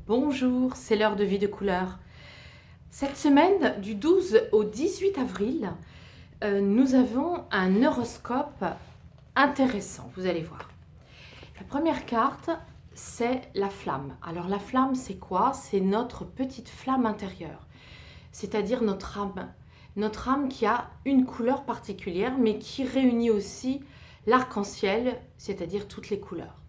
Bonjour, c'est l'heure de vie de couleur. Cette semaine, du 12 au 18 avril, nous avons un horoscope intéressant, vous allez voir. La première carte, c'est la flamme. Alors la flamme, c'est quoi? C'est notre petite flamme intérieure, c'est-à-dire notre âme. Notre âme qui a une couleur particulière, mais qui réunit aussi l'arc-en-ciel, c'est-à-dire toutes les couleurs.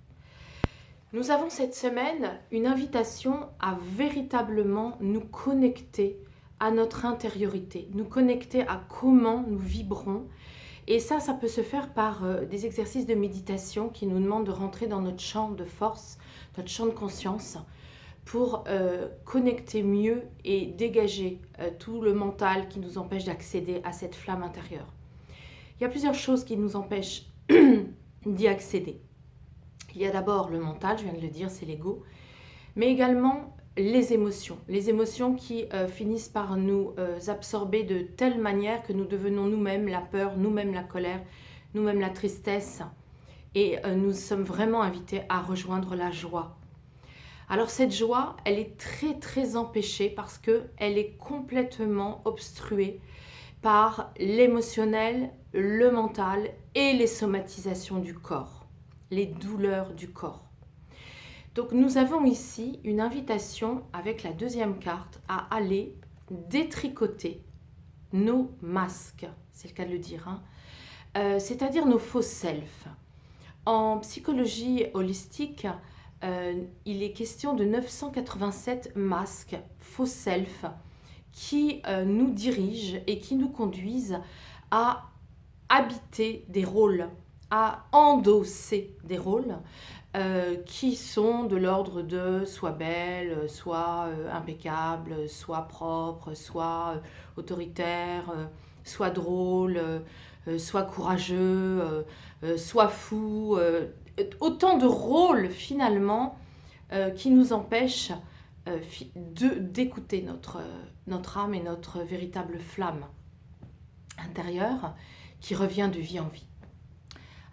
Nous avons cette semaine une invitation à véritablement nous connecter à notre intériorité, nous connecter à comment nous vibrons. Et ça peut se faire par des exercices de méditation qui nous demandent de rentrer dans notre champ de force, notre champ de conscience, pour connecter mieux et dégager tout le mental qui nous empêche d'accéder à cette flamme intérieure. Il y a plusieurs choses qui nous empêchent d'y accéder. Il y a d'abord le mental, je viens de le dire, c'est l'ego, mais également les émotions qui finissent par nous absorber de telle manière que nous devenons nous-mêmes la peur, nous-mêmes la colère, nous-mêmes la tristesse, et nous sommes vraiment invités à rejoindre la joie. Alors cette joie, elle est très empêchée parce qu'elle est complètement obstruée par l'émotionnel, le mental et les somatisations du corps. Les douleurs du corps. Donc nous avons ici une invitation avec la deuxième carte à aller détricoter nos masques, c'est le cas de le dire, c'est-à-dire nos faux selfs. En psychologie holistique, il est question de 987 masques, faux selfs, qui nous dirigent et qui nous conduisent à habiter des rôles, à endosser des rôles qui sont de l'ordre de soit belle, soit impeccable, soit propre, soit autoritaire, soit drôle, soit courageux, soit fou. Autant de rôles finalement qui nous empêchent d'écouter notre âme et notre véritable flamme intérieure qui revient de vie en vie.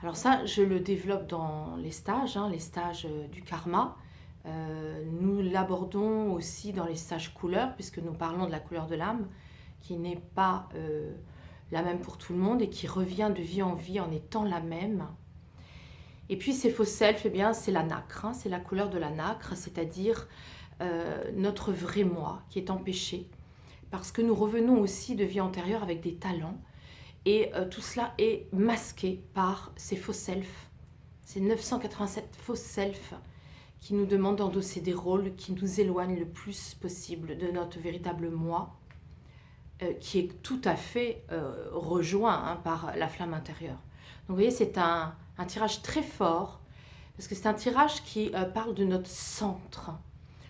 Alors ça, je le développe dans les stages du karma. Nous l'abordons aussi dans les stages couleurs, puisque nous parlons de la couleur de l'âme, qui n'est pas la même pour tout le monde et qui revient de vie en vie en étant la même. Et puis ces faux selfs, c'est la nacre, c'est la couleur de la nacre, c'est-à-dire notre vrai moi qui est empêché, parce que nous revenons aussi de vie antérieure avec des talents. Et tout cela est masqué par ces faux selfs, ces 987 faux selfs qui nous demandent d'endosser des rôles qui nous éloignent le plus possible de notre véritable moi, qui est tout à fait rejoint par la flamme intérieure. Donc vous voyez, c'est un tirage très fort, parce que c'est un tirage qui parle de notre centre,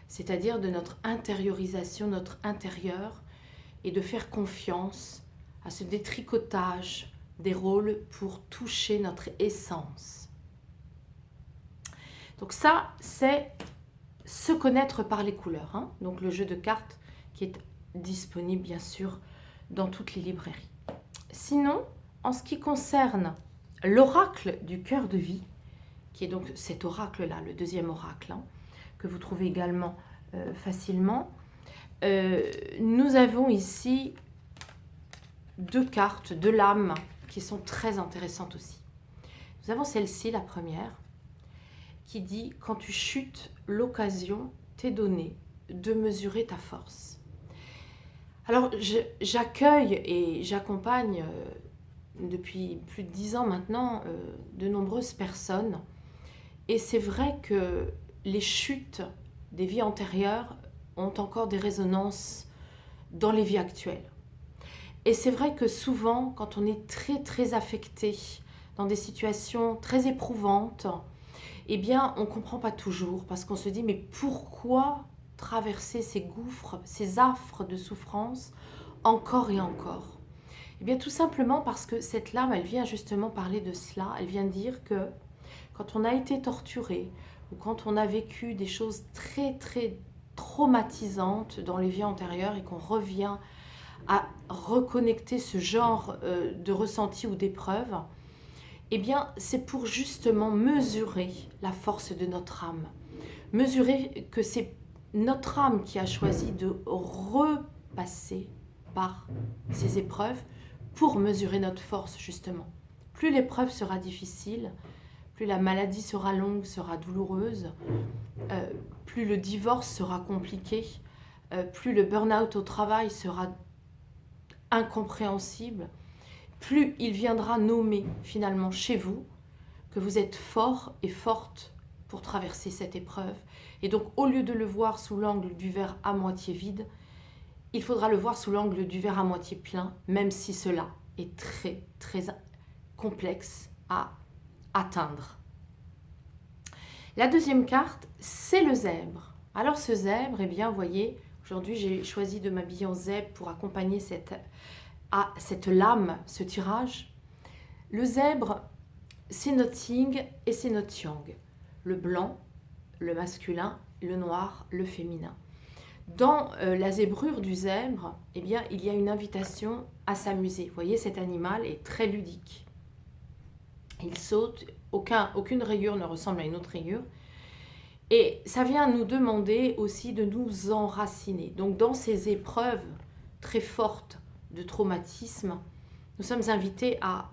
c'est-à-dire de notre intériorisation, notre intérieur, et de faire confiance à ce détricotage des rôles pour toucher notre essence. Donc ça, c'est se connaître par les couleurs. Donc le jeu de cartes qui est disponible bien sûr dans toutes les librairies. Sinon, en ce qui concerne l'oracle du cœur de vie, qui est donc cet oracle-là, le deuxième oracle, que vous trouvez également facilement, nous avons ici deux cartes de l'âme qui sont très intéressantes aussi. Nous avons celle-ci, la première, qui dit « Quand tu chutes, l'occasion t'est donnée de mesurer ta force ». Alors, j'accueille et j'accompagne depuis plus de 10 ans maintenant de nombreuses personnes. Et c'est vrai que les chutes des vies antérieures ont encore des résonances dans les vies actuelles. Et c'est vrai que souvent, quand on est très affecté dans des situations très éprouvantes, on ne comprend pas toujours parce qu'on se dit mais pourquoi traverser ces gouffres, ces affres de souffrance encore et encore? Tout simplement parce que cette lame, elle vient justement parler de cela. Elle vient dire que quand on a été torturé ou quand on a vécu des choses très traumatisantes dans les vies antérieures et qu'on revient à reconnecter ce genre de ressenti ou d'épreuve, c'est pour justement mesurer la force de notre âme. Mesurer que c'est notre âme qui a choisi de repasser par ces épreuves pour mesurer notre force, justement. Plus l'épreuve sera difficile, plus la maladie sera longue, sera douloureuse, plus le divorce sera compliqué, plus le burn-out au travail sera incompréhensible, plus il viendra nommer finalement chez vous que vous êtes fort et forte pour traverser cette épreuve. Et donc, au lieu de le voir sous l'angle du verre à moitié vide, il faudra le voir sous l'angle du verre à moitié plein, même si cela est très, très complexe à atteindre. La deuxième carte, c'est le zèbre. Alors ce zèbre, eh bien, vous voyez, aujourd'hui j'ai choisi de m'habiller en zèbre pour accompagner cette lame, ce tirage. Le zèbre, c'est notre yin et c'est notre yang. Le blanc, le masculin, le noir, le féminin. Dans la zébrure du zèbre, eh bien, il y a une invitation à s'amuser. Vous voyez, cet animal est très ludique. Il saute, aucune rayure ne ressemble à une autre rayure. Et ça vient nous demander aussi de nous enraciner. Donc dans ces épreuves très fortes de traumatisme, nous sommes invités à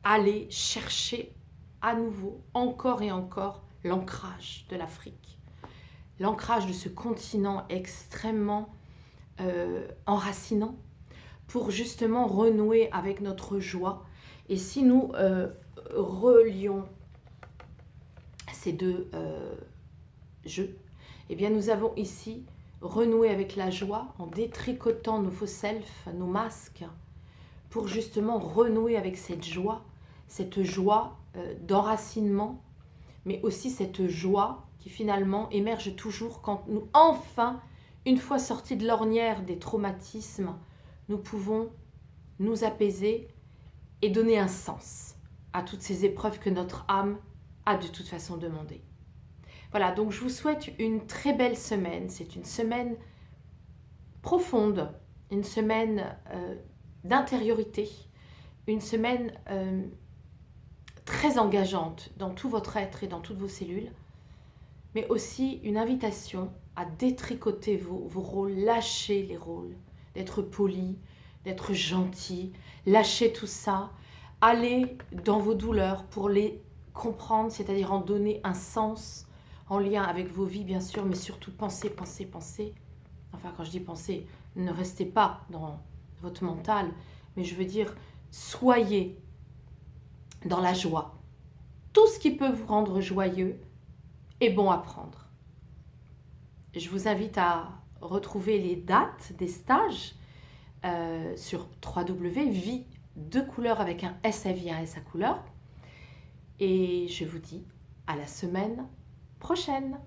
aller chercher à nouveau, encore et encore, l'ancrage de l'Afrique. L'ancrage de ce continent extrêmement enracinant pour justement renouer avec notre joie. Et si nous relions ces deux jeux, eh bien nous avons ici renoué avec la joie en détricotant nos faux selfs, nos masques, pour justement renouer avec cette joie d'enracinement, mais aussi cette joie qui finalement émerge toujours quand nous, enfin, une fois sortis de l'ornière des traumatismes, nous pouvons nous apaiser et donner un sens à toutes ces épreuves que notre âme a de toute façon demandées. Voilà, donc je vous souhaite une très belle semaine. C'est une semaine profonde, une semaine d'intériorité, une semaine très engageante dans tout votre être et dans toutes vos cellules, mais aussi une invitation à détricoter vos rôles, lâcher les rôles, d'être poli, d'être gentil, lâcher tout ça, aller dans vos douleurs pour les comprendre, c'est-à-dire en donner un sens en lien avec vos vies, bien sûr, mais surtout pensez. Enfin, quand je dis penser, ne restez pas dans votre mental, mais je veux dire, soyez dans la joie. Tout ce qui peut vous rendre joyeux est bon à prendre. Je vous invite à retrouver les dates des stages sur www.vie de couleur avec un S à vie, un S à couleur. Et je vous dis à la semaine prochaine.